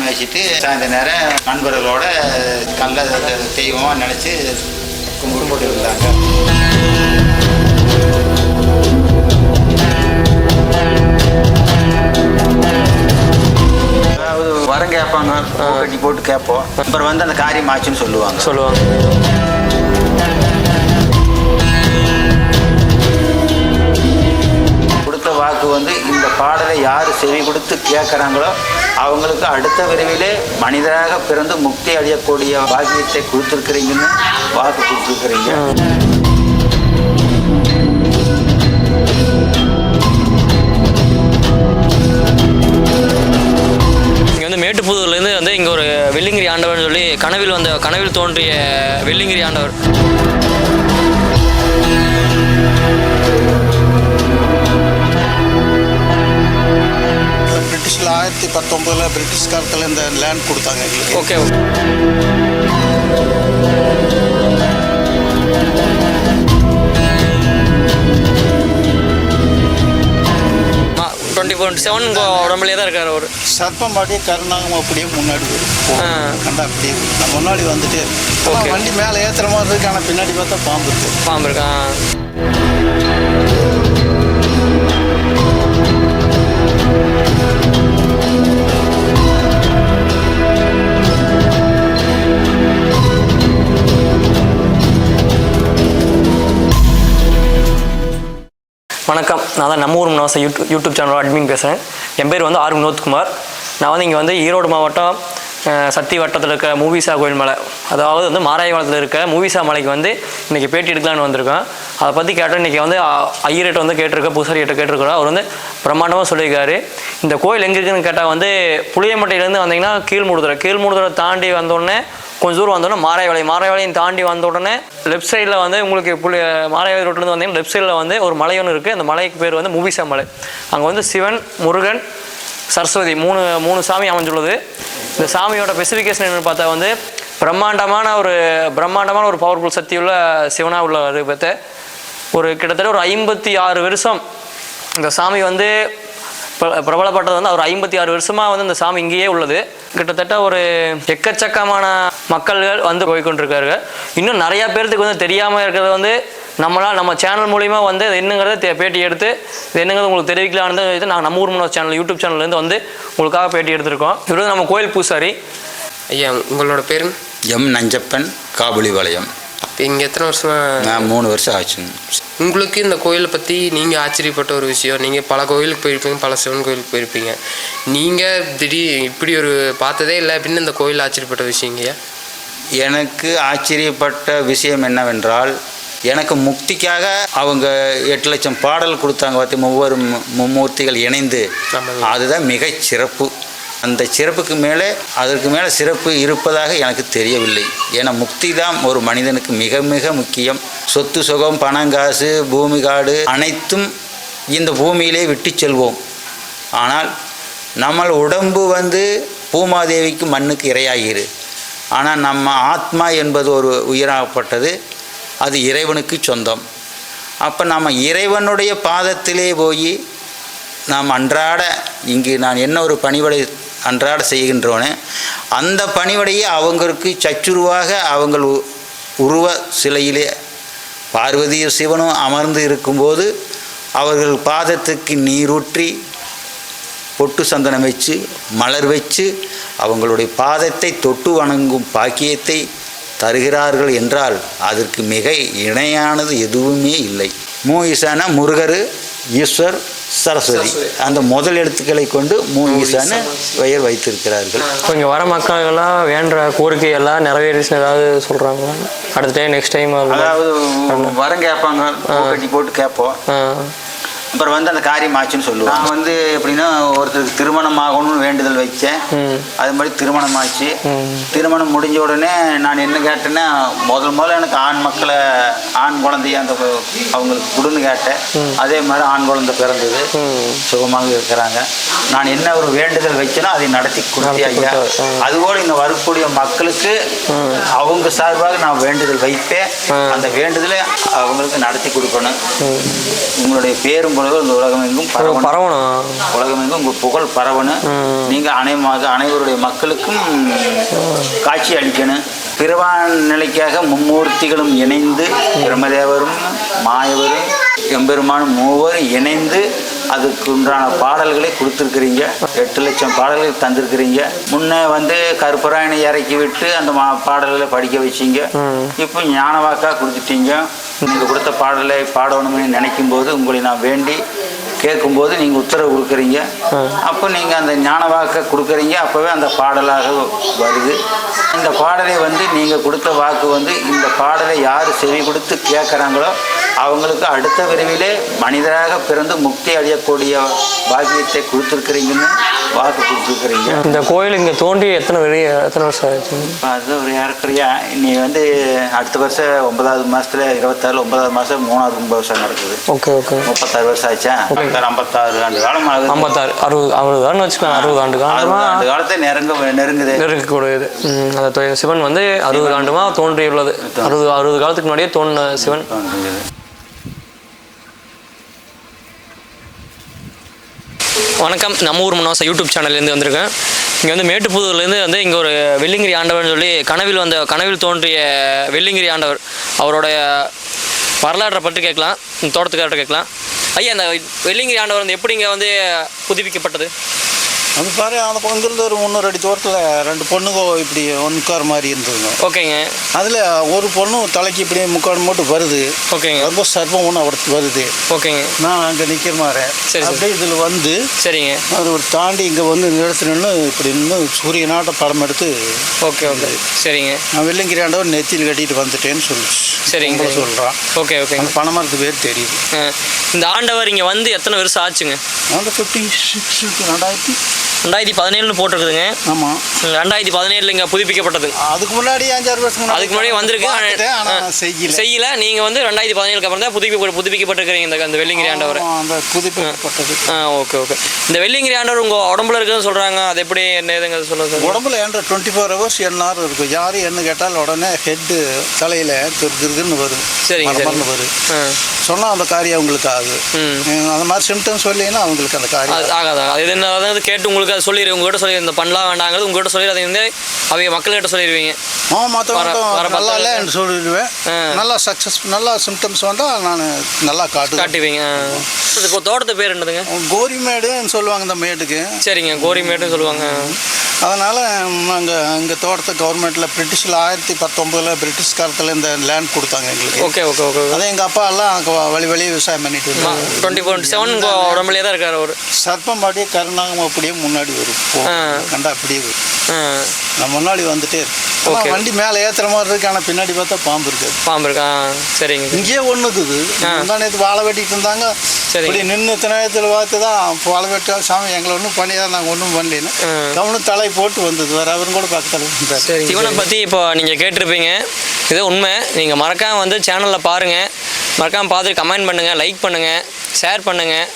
சாமி வச்சுட்டு சாயந்தர நேரம் நண்பர்களோட நல்ல தெய்வமாக நினச்சி கும்பிட்டு இருந்தாங்க. அதாவது வரம் கேட்பாங்க, கட்டி போட்டு கேட்போம். அப்புறம் வந்து அந்த காரியம் ஆச்சுன்னு சொல்லுவாங்க. கொடுத்த வாக்கு வந்து இந்த பாடலை யார் செவி கொடுத்து கேட்குறாங்களோ அவங்களுக்கு அடுத்த விரைவிலே மனிதராக பிறந்து முக்தி அடையக்கூடிய பாக்கியத்தை கொடுத்துருக்குறீங்கன்னு வாக்கு கொடுத்துருக்குறீங்க. இங்கே வந்து மேட்டுப்புதூர்லேருந்து வந்து இங்கே ஒரு வெள்ளிங்கிரி ஆண்டவர்னு சொல்லி கனவில் தோன்றிய வெள்ளிங்கிரி ஆண்டவர். பிரிட்டிஷில் 1919 பிரிட்டிஷ் காலத்தில் இந்த லேண்ட் கொடுத்தாங்க எங்களுக்கு. ஓகே. 24/7 உடம்புலேயே தான் இருக்கார் அவர். சர்ப்பம்பாடியே கருணாகம் அப்படியே முன்னாடி வரும். கண்டா அப்படியே நான் முன்னாடி வந்துட்டு வண்டி மேலே ஏற்றுற மாதிரி இருக்கு. ஆனால் பின்னாடி பார்த்தா பாம்பு இருக்கா. வணக்கம், நான் தான் நம்ம ஊர் விநாசம் யூடியூப் சேனலோட அட்மின் பேசுகிறேன். என் பேர் வந்து ஆர் வினோத்குமார். நான் வந்து இங்கே வந்து ஈரோடு மாவட்டம் சத்தி வட்டத்தில் இருக்க மூவிசா கோயில் மலை, அதாவது வந்து மாராயவாளத்தில் இருக்க மூவிசா மலைக்கு வந்து இன்றைக்கி பேட்டி எடுக்கலான்னு வந்திருக்கேன். அதை பற்றி கேட்டோம். இன்றைக்கி வந்து ஐயர்கிட்ட வந்து கேட்டிருக்கேன், பூசாரிகிட்ட கேட்டிருக்கிறோம். அவர் வந்து பிரம்மாண்டமாக சொல்லியிருக்காரு. இந்த கோயில் எங்கே இருக்குதுன்னு கேட்டால் வந்து புளியமட்டையிலேருந்து வந்தீங்கன்னா கீழ்மூடுதுறை தாண்டி வந்தோடனே கொஞ்சம் தூரம் வந்தோடனே மாராயவாளையும் தாண்டி வந்த உடனே லெஃப்ட் சைடில் வந்து உங்களுக்கு மாராயவாளி ரோட்லேருந்து வந்தீங்கன்னா லெஃப்ட் சைடில் வந்து ஒரு மலை ஒன்று இருக்குது. அந்த மலைக்கு பேர் வந்து மூவிசா மலை. அங்கே வந்து சிவன், முருகன், சரஸ்வதி மூணு சாமி அமைஞ்சுள்ளது. இந்த சாமியோட ஸ்பெசிஃபிகேஷன் என்னென்னு பார்த்தா வந்து பிரம்மாண்டமான ஒரு பவர்ஃபுல் சக்தி உள்ள சிவனாக உள்ள ரூபத்தை ஒரு கிட்டத்தட்ட ஒரு 56 வருஷம் இந்த சாமி வந்து பிரபலப்பட்டது வந்து ஒரு 56 வருஷமாக வந்து இந்த சாமி இங்கேயே உள்ளது. கிட்டத்தட்ட ஒரு எக்கச்சக்கமான மக்கள்கள் வந்து போய்கொண்டிருக்கார்கள். இன்னும் நிறையா பேர்த்துக்கு வந்து தெரியாமல் இருக்கிறது வந்து நம்ம சேனல் மூலிமா வந்து என்னங்கிறத பேட்டி எடுத்து என்னங்கிறது உங்களுக்கு தெரிவிக்கலான்னு நாங்கள் நம்ம ஊர் சேனல் யூடியூப் சேனல்லேருந்து வந்து உங்களுக்காக பேட்டி எடுத்திருக்கோம். இவர் நம்ம கோயில் பூசாரி. ஐயா, உங்களோட பேர்? எம் நஞ்சப்பன், காபுலிபாளையம். இப்போ இங்கே எத்தனை வருஷமாக? நான் 3 வருஷம் ஆச்சுங்க. உங்களுக்கு இந்த கோயிலை பற்றி நீங்கள் ஆச்சரியப்பட்ட ஒரு விஷயம், நீங்கள் பல கோயிலுக்கு போயிருப்பீங்க, பல சிவன் கோயிலுக்கு போயிருப்பீங்க, நீங்கள் இப்படி ஒரு பார்த்ததே இல்லை அப்படின்னு இந்த கோயில் ஆச்சரியப்பட்ட விஷயங்கய்யா? எனக்கு ஆச்சரியப்பட்ட விஷயம் என்னவென்றால், எனக்கு முக்திக்காக அவங்க 8 லட்சம் பாடல் கொடுத்தாங்க. பார்த்து ஒவ்வொரு மும்மூர்த்திகள் இணைந்து, அதுதான் மிக சிறப்பு. அந்த சிறப்புக்கு மேலே அதற்கு மேலே சிறப்பு இருப்பதாக எனக்கு தெரியவில்லை. ஏன்னா முக்தி தான் ஒரு மனிதனுக்கு மிக மிக முக்கியம். சொத்து சுகம், பணம், காசு, பூமி, காடு அனைத்தும் இந்த பூமியிலே விட்டு செல்வோம். ஆனால் நம்ம உடம்பு வந்து பூமாதேவிக்கு மண்ணுக்கு இரையாகிரு. ஆனால் நம்ம ஆத்மா என்பது ஒரு உயிராகப்பட்டது, அது இறைவனுக்கு சொந்தம். அப்போ நம்ம இறைவனுடைய பாதத்திலே போய் நாம் அன்றாட இங்கு நான் என்ன ஒரு பணிவிடை அன்றாட செய்கின்றோனே, அந்த பணிவிடையை அவங்களுக்கு சச்சுருவாக அவங்கள் உருவ சிலையிலே பார்வதியும் சிவனும் அமர்ந்து இருக்கும்போது அவர்கள் பாதத்துக்கு நீரூற்றி பொட்டு சந்தனம் வச்சு மலர் வச்சு அவங்களுடைய பாதத்தை தொட்டு வணங்கும் பாக்கியத்தை தருகிறார்கள் என்றால் அதற்கு மிக இணையானது எதுவுமே இல்லை. மூஈசான முருகர், ஈஸ்வர், சரஸ்வதி, அந்த முதல் எழுத்துக்களை கொண்டு மூஈசான பெயர் வைத்திருக்கிறார்கள். இப்போ இங்கே வர மக்கள்கள்லாம் வேண்ட கோரிக்கை எல்லாம் நிறைவேறிச்சுன்னு ஏதாவது சொல்கிறாங்க? அடுத்த டைம் நெக்ஸ்ட் டைம் அதாவது வரம் கேட்பாங்க, கட்டி போட்டு கேட்போம். அப்புறம் வந்து அந்த காரியம் ஆச்சுன்னு சொல்லுவாங்க. நான் வந்து எப்படின்னா ஒருத்தருக்கு திருமணம் ஆகணும்னு வேண்டுதல் வச்சேன். அது மாதிரி திருமணம் ஆச்சு. திருமணம் முடிஞ்ச உடனே நான் என்ன கேட்டேன்னா, முதல்ல எனக்கு ஆண் குழந்தைய அந்த அவங்களுக்கு கொடுன்னு கேட்டேன். அதே மாதிரி ஆண் குழந்தை பிறந்தது, சுகமாக இருக்கிறாங்க. நான் என்ன ஒரு வேண்டுதல் வச்சேனோ அதை நடத்தி கொடுத்தியா. அதுபோல் இங்கே வரக்கூடிய மக்களுக்கு அவங்க சார்பாக நான் வேண்டுதல் வைப்பேன். அந்த வேண்டுதலை அவங்களுக்கு நடத்தி கொடுக்கணும். உங்களுடைய பேரும் மூலகம் இந்த உலகமெங்கும் பரவணும். உலகமெங்கும் உங்கள் புகழ் பரவணும். நீங்கள் அனைவருடைய மக்களுக்கும் காட்சி அளிக்கணும். பிறவான் நிலைக்காக மும்மூர்த்திகளும் இணைந்து பிரம்மதேவரும் மாயவரும் எம்பெருமானும் மூவரும் இணைந்து அதுக்கு உண்டான பாடல்களை கொடுத்துருக்குறீங்க. 8 லட்சம் பாடல்கள் தந்திருக்கிறீங்க. முன்னே வந்து கருப்பராயனை இறக்கி விட்டு அந்த பாடல்களை படிக்க வச்சிங்க. இப்போ ஞானவாக்காக கொடுத்துட்டீங்க. நீங்கள் கொடுத்த பாடலை பாடணும்னு நினைக்கும் போது உங்களை நான் வேண்டி கேட்கும்போது நீங்கள் உத்தரவு கொடுக்குறீங்க. அப்போ நீங்கள் அந்த ஞானவாக்கை கொடுக்குறீங்க. அப்போவே அந்த பாடலாக வருது. இந்த பாடலை வந்து நீங்கள் கொடுத்த வாக்கு வந்து இந்த பாடலை யார் செவி கொடுத்து கேட்குறாங்களோ அவங்களுக்கு அடுத்த விரைவிலே மனிதராக பிறந்து முக்தி அடையக்கூடிய பாக்கியத்தை கொடுத்துருக்குறீங்கன்னு வாக்கு கொடுத்துருக்குறீங்க. இந்த கோயில் இங்கே தோன்றி எத்தனை வருஷம் ஆயிடுச்சு? அது ஒரு ஏறக்குறையா நீ வந்து அடுத்த வருஷம் 9வது மாதத்தில் 26 9வது மாதம் 3வது கும்பாபிஷேகம் நடக்குது. Okay okay. 36 வருஷம் ஆச்சா? 56 ஆண்டு காலம் ஆகுது. 56 60 வச்சுக்கலாம். 60 ஆண்டு காலத்தை நெருங்கக்கூடியது. அந்த சிவன் வந்து 60 ஆண்டுமா தோன்றியுள்ளது. 60 காலத்துக்கு முன்னாடியே தோன்றின சிவன். வணக்கம். நம்ம ஊர் மனோசை யூடியூப் சேனல்லேருந்து வந்திருக்கேன். இங்கே வந்து மேட்டுப்புதூர்லேருந்து வந்து இங்கே ஒரு வெள்ளிங்கிரி ஆண்டவர்னு சொல்லி கனவில் தோன்றிய வெள்ளிங்கிரி ஆண்டவர் அவருடைய வரலாற்றை பற்றி கேட்கலாம். இந்த தோட்டத்துக்கார்ட்ட கேட்கலாம். ஐயா, இந்த வெள்ளிங்கிரி ஆண்டவர் வந்து எப்படி இங்கே வந்து புதுப்பிக்கப்பட்டது? அது பாரு, அந்த பங்கிருந்து ஒரு 300 அடி தூரத்தில் 2 பொண்ணுங்க இப்படி ஒன்றுக்கார மாதிரி இருந்ததுங்க. ஓகேங்க. அதில் ஒரு பொண்ணு தலைக்கு இப்படி முக்காடு மட்டும் வருது. ஓகேங்க. ரொம்ப சர்ப்பம் ஒன்று அவருக்கு வருது. ஓகேங்க. நான் அங்கே நிற்கிற மாதிரி சரி. அப்படியே இதில் வந்து சரிங்க. அது ஒரு தாண்டி இங்கே வந்து நிறுத்தி நின்று இப்படி நின்று சூரியனாட்ட படம் எடுத்து. Okay okay. சரிங்க. நான் வெள்ளிங்கிரி ஆண்டவர் நெத்தியில் கட்டிட்டு வந்துட்டேன்னு சொல்லிச்சு. சரிங்க. சொல்கிறான். Okay okay. அந்த பணமரத்து பேர் தெரியுது. இந்த ஆண்டவர் இங்கே வந்து எத்தனை வருஷம் ஆச்சுங்க? அந்த 56 2017 போட்டிருக்குதுங்க. ஆமாம். 2017 இங்கே புதுப்பிக்கப்பட்டது. அதுக்கு முன்னாடி 5-6 வருஷம் அதுக்கு முன்னாடி வந்திருக்கு. செய்யல. நீங்கள் வந்து 2017 அப்புறம் தான் புதுப்பிக்கப்பட்டிருக்கிறீங்க இந்த வெள்ளிங்கிரி ஆண்டவர். அந்த புதுப்பிக்கப்பட்டது. Okay okay. இந்த வெள்ளிங்கிரி ஆண்டவர் உங்கள் உடம்புல இருக்குதுன்னு சொல்கிறாங்க. அது எப்படி என்ன ஏதுங்க சொல்லுங்க சார்? உடம்புல 24 hours எந்நேரம் இருக்கும். யார் என்ன கேட்டாலும் உடனே ஹெட்டு தலையில் திருக்குன்னு வரும். சரிங்க சார். வரும். சொன்னால் அந்த காரியம் அவங்களுக்கு ஆகுது. அந்த மாதிரி சிம்டம்ஸ் வரலைன்னா அவங்களுக்கு அந்த காரியம் ஆகாது. அது என்ன அதாவது கேட்டு உங்களுக்கு அதை சொல்லிடுங்க. உங்கள்கிட்ட சொல்லி இந்த பண்ணலாம் வேண்டாங்கிறது உங்கள்கிட்ட சொல்லி அதை வந்து அவங்க மக்கள்கிட்ட சொல்லிடுவீங்க. மற்றவங்க நல்லா இல்லைன்னு சொல்லிடுவேன். நல்லா சக்ஸஸ் நல்லா சிம்டம்ஸ் வந்தால் நான் நல்லா காட்டுவீங்க. இப்போ தோட்டத்து பேர் என்னதுங்க? கோரிமேடுன்னு சொல்லுவாங்க இந்த மேட்டுக்கு. சரிங்க. கோரிமேடுன்னு சொல்லுவாங்க. அதனால் நாங்கள் இங்கே தோட்டத்தை கவர்மெண்ட்டில் பிரிட்டிஷில் 1019 பிரிட்டிஷ் காலத்தில் இந்த லேண்ட் கொடுத்தாங்க எங்களுக்கு. Okay okay okay. அதே எங்கள் அப்பா எல்லாம் வழி விவசாயம் பண்ணிட்டு இருந்தாங்க. 24/7 உடம்புலேயே தான் இருக்கார் அவர். சர்ப்பம் பாடியே கருணாகம் அப்படியே முன்னாடி வரும். கண்டா அப்படியே வரும். நான் முன்னாடி வந்துட்டே இருக்கேன். வண்டி மேலே ஏற்றுற மாதிரி இருக்கு. ஆனால் பின்னாடி பார்த்தா பாம்பு இருக்காது. பாம்பு இருக்கா? சரிங்க. இங்கேயே ஒன்று இருக்குது. நேற்று வாழை வெட்டிட்டு இருந்தாங்க. சரி. இப்படி நின்று தினத்தில் பார்த்து தான் வாழை வெட்டா சாமி எங்களை ஒன்றும் பண்ணி தான் நாங்கள் ஒன்றும் பண்ணலேன்னு கவனம் தலை போட்டு வந்தது. வேறு அவரும் கூட பக்கத்தில். சரி. சிவனை பற்றி இப்போ நீங்கள் கேட்டிருப்பீங்க. இது உண்மை. நீங்கள் மறக்காமல் வந்து சேனலில் பாருங்கள். மறக்காமல் பார்த்துட்டு கமெண்ட் பண்ணுங்கள், லைக் பண்ணுங்கள், ஷேர் பண்ணுங்கள்.